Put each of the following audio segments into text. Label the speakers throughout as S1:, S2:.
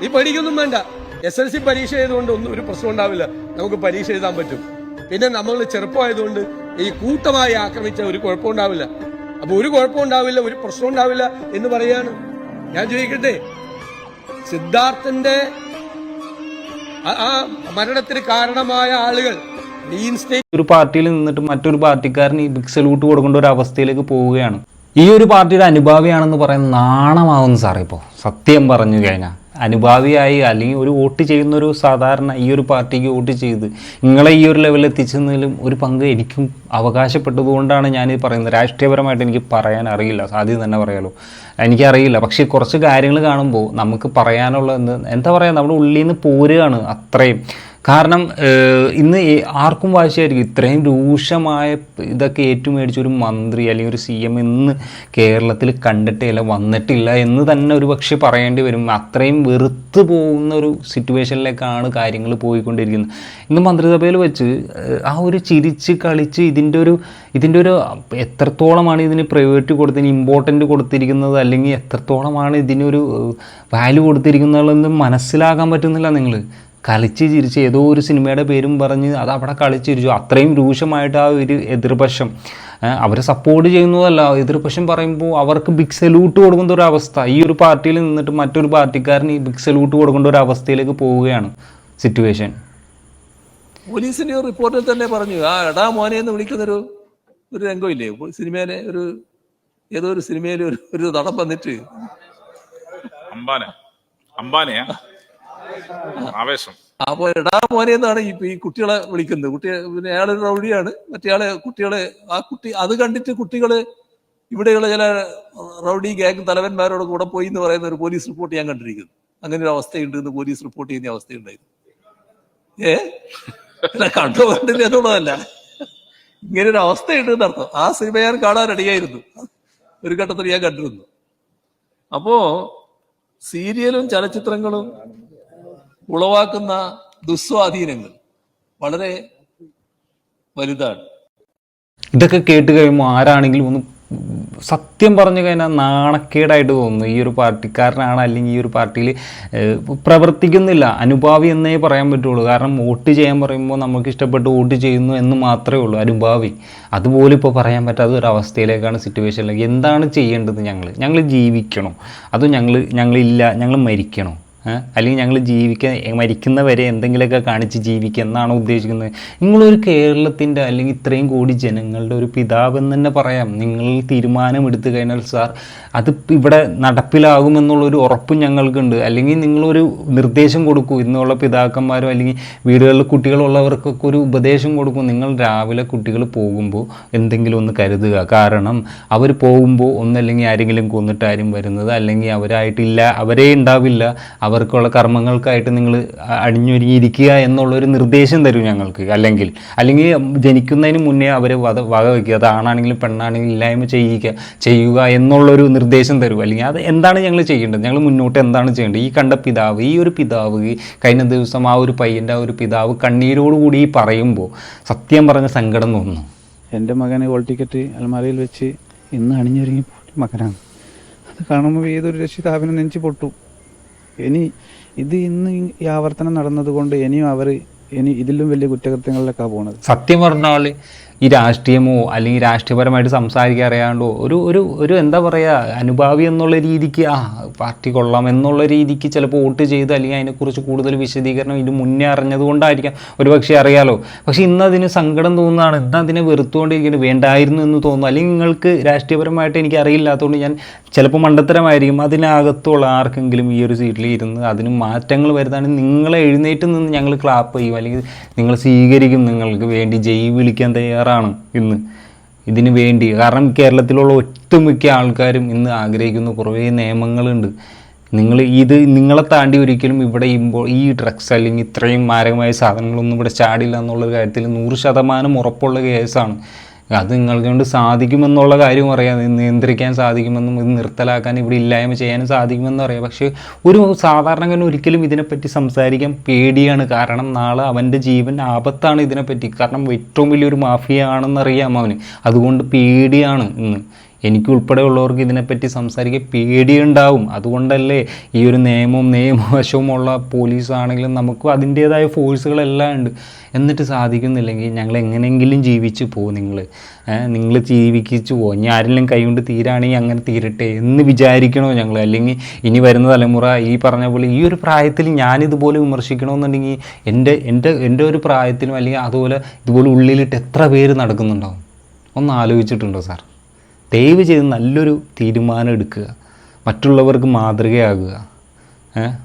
S1: നീ പഠിക്കൊന്നും വേണ്ട. SLC പരീക്ഷ ചെയ്തുകൊണ്ട് ഒന്നും ഒരു പ്രശ്നം ഉണ്ടാവില്ല. നമുക്ക് പരീക്ഷ എഴുതാൻ പറ്റും. പിന്നെ നമ്മൾ ചെറുപ്പമായതുകൊണ്ട് ഈ കൂട്ടമായി ആക്രമിച്ച ഒരു കുഴപ്പമുണ്ടാവില്ല. അപ്പൊ ഒരു കുഴപ്പമുണ്ടാവില്ല, ഒരു പ്രശ്നം ഉണ്ടാവില്ല എന്ന് പറയാണ്. ഞാൻ ചോദിക്കട്ടെ, സിദ്ധാർത്ഥന്റെ ആ മരണത്തിന് കാരണമായ ആളുകൾ
S2: ഒരു പാർട്ടിയിൽ നിന്നിട്ട് മറ്റൊരു പാർട്ടിക്കാരന് ഈ ബിഗ് സല്യൂട്ട് കൊടുക്കേണ്ട ഒരു അവസ്ഥയിലേക്ക് പോവുകയാണ്. ഈ ഒരു പാർട്ടിയുടെ അനുഭാവിയാണെന്ന് പറയുന്നത് നാണമാവുന്നു സാറേ. ഇപ്പോൾ സത്യം പറഞ്ഞു കഴിഞ്ഞാൽ അനുഭാവിയായി അല്ലെങ്കിൽ ഒരു വോട്ട് ചെയ്യുന്നൊരു സാധാരണ ഈ ഒരു പാർട്ടിക്ക് വോട്ട് ചെയ്ത് നിങ്ങളെ ഈ ഒരു ലെവലിൽ എത്തിച്ചതിലും ഒരു പങ്ക് എനിക്കും അവകാശപ്പെട്ടതുകൊണ്ടാണ് ഞാനിത് പറയുന്നത്. രാഷ്ട്രീയപരമായിട്ട് എനിക്ക് പറയാൻ അറിയില്ല, സാധ്യത തന്നെ പറയാലോ, എനിക്കറിയില്ല. പക്ഷേ കുറച്ച് കാര്യങ്ങൾ കാണുമ്പോൾ നമുക്ക് പറയാനുള്ള എന്താ പറയുക, നമ്മുടെ ഉള്ളിൽ നിന്ന് പോരുകയാണ് അത്രയും. കാരണം ഇന്ന് ആർക്കും വാശിയായിരിക്കും ഇത്രയും രൂക്ഷമായ ഇതൊക്കെ ഏറ്റുമേടിച്ച ഒരു മന്ത്രി അല്ലെങ്കിൽ ഒരു CM ഇന്ന് കേരളത്തിൽ കണ്ടിട്ടില്ല, വന്നിട്ടില്ല എന്ന് തന്നെ ഒരു പക്ഷേ പറയേണ്ടി വരും. അത്രയും വെറുത്ത് പോകുന്ന ഒരു സിറ്റുവേഷനിലേക്കാണ് കാര്യങ്ങൾ പോയിക്കൊണ്ടിരിക്കുന്നത്. ഇന്ന് മന്ത്രിസഭയിൽ വെച്ച് ആ ഒരു ചിരിച്ച് കളിച്ച് ഇതിൻ്റെ ഒരു എത്രത്തോളമാണ് ഇതിന് പ്രയോറിറ്റി കൊടുത്തതിന് ഇമ്പോർട്ടൻ്റ് കൊടുത്തിരിക്കുന്നത്, അല്ലെങ്കിൽ എത്രത്തോളമാണ് ഇതിനൊരു വാല്യൂ കൊടുത്തിരിക്കുന്നതെന്ന് മനസ്സിലാക്കാൻ പറ്റുന്നില്ല. നിങ്ങൾ കളിച്ച് ചിരിച്ച് ഏതോ ഒരു സിനിമയുടെ പേരും പറഞ്ഞ് അത് അവിടെ കളിച്ചിരിച്ചു. അത്രയും രൂക്ഷമായിട്ട് ആ ഒരു എതിർപക്ഷം അവരെ സപ്പോർട്ട് ചെയ്യുന്നതല്ല, എതിർപക്ഷം പറയുമ്പോൾ അവർക്ക് ബിഗ് സല്യൂട്ട് കൊടുക്കുന്ന ഒരു അവസ്ഥ. ഈ ഒരു പാർട്ടിയിൽ നിന്നിട്ട് മറ്റൊരു പാർട്ടിക്കാരന് ഈ ബിഗ് സല്യൂട്ട് കൊടുക്കേണ്ട ഒരു അവസ്ഥയിലേക്ക് പോവുകയാണ് സിറ്റുവേഷൻ.
S3: പോലീസിന്റെ റിപ്പോർട്ടിൽ തന്നെ പറഞ്ഞു, ആ എടാ മോനെ എന്ന് വിളിക്കുന്നൊരു രംഗമില്ലേ സിനിമയിലെ ഏതോ ഒരു സിനിമയിൽ ഒരു നടൻ വന്നിട്ട്
S4: അംബാനെയാ ആവേശം.
S3: അപ്പൊ എടാ മോനെ എന്നാണ് ഈ കുട്ടികളെ വിളിക്കുന്നത്. പിന്നെ അയാളൊരു റൗഡിയാണ്, മറ്റേയാളെ കുട്ടികളെ അത് കണ്ടിട്ട് കുട്ടികള് ഇവിടെയുള്ള ചില റൗഡി ഗ്യാങ് തലവന്മാരോട് കൂടെ പോയി എന്ന് പറയുന്ന ഒരു പോലീസ് റിപ്പോർട്ട് ഞാൻ കണ്ടിരിക്കുന്നു. അങ്ങനെ ഒരു അവസ്ഥയുണ്ട് എന്ന് പോലീസ് റിപ്പോർട്ട് ചെയ്യുന്ന അവസ്ഥയുണ്ടായിരുന്നു. കണ്ടില്ല എന്നുള്ളതല്ല, ഇങ്ങനെ ഒരു അവസ്ഥയുണ്ട് എന്നർത്ഥം. ആ സിനിമ ഞാൻ കാണാൻ റെഡിയായിരുന്നു, ഒരു ഘട്ടത്തിൽ ഞാൻ കണ്ടിരുന്നു. അപ്പോ സീരിയലും ചലച്ചിത്രങ്ങളും ഉളവാക്കുന്ന ദുസ്വാധീനങ്ങൾ വളരെ വലുതാണ്.
S2: ഇതൊക്കെ കേട്ട് കഴിയുമ്പോൾ ആരാണെങ്കിലും ഒന്ന് സത്യം പറഞ്ഞു കഴിഞ്ഞാൽ നാണക്കേടായിട്ട് തോന്നുന്നു. ഈ ഒരു പാർട്ടിക്കാരനാണ് അല്ലെങ്കിൽ ഈ ഒരു പാർട്ടിയിൽ പ്രവർത്തിക്കുന്നില്ല, അനുഭാവി എന്നേ പറയാൻ പറ്റുള്ളൂ. കാരണം വോട്ട് ചെയ്യാൻ പറയുമ്പോൾ നമുക്ക് ഇഷ്ടപ്പെട്ട് വോട്ട് ചെയ്യുന്നു എന്ന് മാത്രമേ ഉള്ളൂ അനുഭാവി. അതുപോലെ ഇപ്പോൾ പറയാൻ പറ്റാത്ത ഒരു അവസ്ഥയിലേക്കാണ് സിറ്റുവേഷനിലേക്ക്. എന്താണ് ചെയ്യേണ്ടത്? ഞങ്ങൾ ജീവിക്കണോ, അതോ ഞങ്ങൾ മരിക്കണോ? അല്ലെങ്കിൽ ഞങ്ങൾ മരിക്കുന്നവരെ എന്തെങ്കിലുമൊക്കെ കാണിച്ച് ജീവിക്കുക എന്നാണോ ഉദ്ദേശിക്കുന്നത്? നിങ്ങളൊരു കേരളത്തിൻ്റെ അല്ലെങ്കിൽ ഇത്രയും കോടി ജനങ്ങളുടെ ഒരു പിതാവെന്ന് തന്നെ പറയാം. നിങ്ങൾ തീരുമാനമെടുത്തു കഴിഞ്ഞാൽ സാർ അത് ഇവിടെ നടപ്പിലാകുമെന്നുള്ളൊരു ഉറപ്പും ഞങ്ങൾക്കുണ്ട്. അല്ലെങ്കിൽ നിങ്ങളൊരു നിർദ്ദേശം കൊടുക്കൂ, ഇന്നുള്ള പിതാക്കന്മാരോ അല്ലെങ്കിൽ വീടുകളിൽ കുട്ടികളുള്ളവർക്കൊക്കെ ഒരു ഉപദേശം കൊടുക്കും. നിങ്ങൾ രാവിലെ കുട്ടികൾ പോകുമ്പോൾ എന്തെങ്കിലും ഒന്ന് കരുതുക. കാരണം അവർ പോകുമ്പോൾ ഒന്നല്ലെങ്കിൽ ആരെങ്കിലും കൊന്നിട്ടാരും വരുന്നത്, അല്ലെങ്കിൽ അവരേ ഉണ്ടാവില്ല, അവർക്കുള്ള കർമ്മങ്ങൾക്കായിട്ട് നിങ്ങൾ അണിഞ്ഞൊരുങ്ങിയിരിക്കുക എന്നുള്ളൊരു നിർദ്ദേശം തരൂ ഞങ്ങൾക്ക്. അല്ലെങ്കിൽ ജനിക്കുന്നതിന് മുന്നേ അവരെ വകവയ്ക്കുക, അത് ആണാണെങ്കിലും പെണ്ണാണെങ്കിലും ഇല്ലായ്മ ചെയ്യുക എന്നുള്ളൊരു നിർദ്ദേശം തരൂ. അല്ലെങ്കിൽ അത് എന്താണ് ഞങ്ങൾ ചെയ്യേണ്ടത്, ഞങ്ങൾ മുന്നോട്ട് എന്താണ് ചെയ്യേണ്ടത്? ഈ കണ്ട പിതാവ്, ഈ ഒരു പിതാവ് കഴിഞ്ഞ ദിവസം ആ ഒരു പയ്യൻ്റെ ആ ഒരു പിതാവ് കണ്ണീരോടുകൂടി പറയുമ്പോൾ സത്യം പറഞ്ഞ സങ്കടം തോന്നുന്നു.
S5: എൻ്റെ മകനെ ഹോൾ ടിക്കറ്റ് അലമാരയിൽ വെച്ച് ഇന്ന് അണിഞ്ഞൊരുങ്ങി മകനാണ്. അത് കാണുമ്പോൾ ഏതൊരു രക്ഷിതാവിനെ നെഞ്ചു പൊട്ടു. ഇന്ന് ഈ ആവർത്തനം നടന്നതുകൊണ്ട് ഇനി ഇതിലും വലിയ കുറ്റകൃത്യങ്ങളിലേക്കാണ് പോകുന്നത്.
S2: സത്യം പറഞ്ഞാൽ ഈ രാഷ്ട്രീയമോ അല്ലെങ്കിൽ രാഷ്ട്രീയപരമായിട്ട് സംസാരിക്കാൻ അറിയാണ്ടോ ഒരു എന്താ പറയുക, അനുഭാവി എന്നുള്ള രീതിക്ക് പാർട്ടി കൊള്ളാം എന്നുള്ള രീതിക്ക് ചിലപ്പോൾ വോട്ട് ചെയ്ത് അല്ലെങ്കിൽ അതിനെക്കുറിച്ച് കൂടുതൽ വിശദീകരണം ഇത് മുന്നേ അറിഞ്ഞതുകൊണ്ടായിരിക്കാം, ഒരുപക്ഷെ അറിയാലോ. പക്ഷേ ഇന്ന് അതിന് സങ്കടം തോന്നുന്നതാണ്, ഇന്ന് അതിനെ വെറുത്തുകൊണ്ടിരിക്കുന്നത്, വേണ്ടായിരുന്നു എന്ന് തോന്നുന്നു. അല്ലെങ്കിൽ നിങ്ങൾക്ക് രാഷ്ട്രീയപരമായിട്ട് എനിക്ക് അറിയില്ലാത്തതുകൊണ്ട് ഞാൻ ചിലപ്പോൾ മണ്ടത്തരമായിരിക്കും. അതിനകത്തുള്ള ആർക്കെങ്കിലും ഈ ഒരു സീറ്റിൽ ഇരുന്ന് അതിന് മാറ്റങ്ങൾ വരുത്താണെങ്കിൽ നിങ്ങളെ എഴുന്നേറ്റ് നിന്ന് ഞങ്ങൾ ക്ലാപ്പ് ചെയ്യും, അല്ലെങ്കിൽ നിങ്ങൾ സ്വീകരിക്കും. നിങ്ങൾക്ക് വേണ്ടി ജയ് വിളിക്കാൻ തയ്യാറാണ് ഇന്ന് ഇതിനു വേണ്ടി. കാരണം കേരളത്തിലുള്ള ഒട്ടുമിക്ക ആൾക്കാരും ഇന്ന് ആഗ്രഹിക്കുന്ന കുറേ നിയമങ്ങളുണ്ട്. നിങ്ങളെ താണ്ടി ഒരിക്കലും ഇവിടെ ഈ ഡ്രഗ്സ് അല്ലെങ്കിൽ ഇത്രയും മാരകമായ സാധനങ്ങളൊന്നും ഇവിടെ ചാടില്ല എന്നുള്ള കാര്യത്തിൽ 100% ഉറപ്പുള്ള കേസാണ്. അത് നിങ്ങൾക്ക് കൊണ്ട് സാധിക്കുമെന്നുള്ള കാര്യം അറിയാം, നിയന്ത്രിക്കാൻ സാധിക്കുമെന്നും ഇത് നിർത്തലാക്കാൻ ഇവിടെ ഇല്ലായ്മ ചെയ്യാനും സാധിക്കുമെന്നും അറിയാം. പക്ഷേ ഒരു സാധാരണക്കാരൻ ഒരിക്കലും ഇതിനെപ്പറ്റി സംസാരിക്കാൻ പേടിയാണ്. കാരണം നാളെ അവൻ്റെ ജീവൻ ആപത്താണ് ഇതിനെപ്പറ്റി. കാരണം ഏറ്റവും വലിയൊരു മാഫിയ ആണെന്നറിയാം അവന്, അതുകൊണ്ട് പേടിയാണ് ഇന്ന്. എനിക്കുൾപ്പെടെയുള്ളവർക്ക് ഇതിനെപ്പറ്റി സംസാരിക്കാൻ പേടിയുണ്ടാവും. അതുകൊണ്ടല്ലേ ഈ ഒരു നിയമവശവുമുള്ള പോലീസാണെങ്കിലും നമുക്കും അതിൻ്റേതായ ഫോഴ്സുകളെല്ലാം ഉണ്ട്. എന്നിട്ട് സാധിക്കുന്നില്ലെങ്കിൽ ഞങ്ങൾ എങ്ങനെയെങ്കിലും ജീവിച്ചു പോകും, നിങ്ങൾ ജീവിക്കിച്ചു പോകും. ഇനി ആരെങ്കിലും കൈകൊണ്ട് തീരാണെങ്കിൽ അങ്ങനെ തീരട്ടെ എന്ന് വിചാരിക്കണോ ഞങ്ങൾ? അല്ലെങ്കിൽ ഇനി വരുന്ന തലമുറ ഈ പറഞ്ഞ പോലെ ഈ ഒരു പ്രായത്തിൽ ഞാനിതുപോലെ വിമർശിക്കണമെന്നുണ്ടെങ്കിൽ എൻ്റെ ഒരു പ്രായത്തിലും അല്ലെങ്കിൽ അതുപോലെ ഇതുപോലെ ഉള്ളിലിട്ട് എത്ര പേര് നടക്കുന്നുണ്ടാവും? ഒന്ന് ആലോചിച്ചിട്ടുണ്ടോ സാർ? ദയവ് ചെയ്ത് നല്ലൊരു തീരുമാനം എടുക്കുക, മറ്റുള്ളവർക്ക് മാതൃകയാകുക.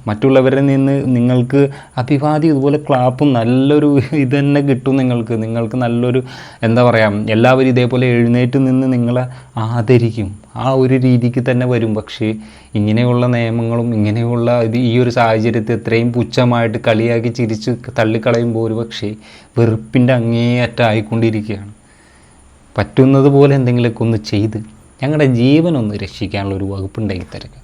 S2: മറ്റുള്ളവരിൽ നിന്ന് നിങ്ങൾക്ക് അഭിവാദ്യം ഇതുപോലെ ക്ലാപ്പും നല്ലൊരു ഇത് തന്നെ കിട്ടും. നിങ്ങൾക്ക് നല്ലൊരു എന്താ പറയുക, എല്ലാവരും ഇതേപോലെ എഴുന്നേറ്റ് നിന്ന് നിങ്ങളെ ആദരിക്കും. ആ ഒരു രീതിക്ക് തന്നെ വരും. പക്ഷേ ഇങ്ങനെയുള്ള നിയമങ്ങളും ഇങ്ങനെയുള്ള ഈ ഒരു സാഹചര്യത്തെ എത്രയും പുച്ഛമായിട്ട് കളിയാക്കി ചിരിച്ച് തള്ളിക്കളയുമ്പോൾ ഒരു പക്ഷേ വെറുപ്പിൻ്റെ അങ്ങേയറ്റമായിക്കൊണ്ടിരിക്കുകയാണ്. പറ്റുന്നത് പോലെ എന്തെങ്കിലുമൊക്കെ ഒന്ന് ചെയ്ത് ഞങ്ങളുടെ ജീവനൊന്ന് രക്ഷിക്കാനുള്ള ഒരു വകുപ്പുണ്ടാക്കി തരുക.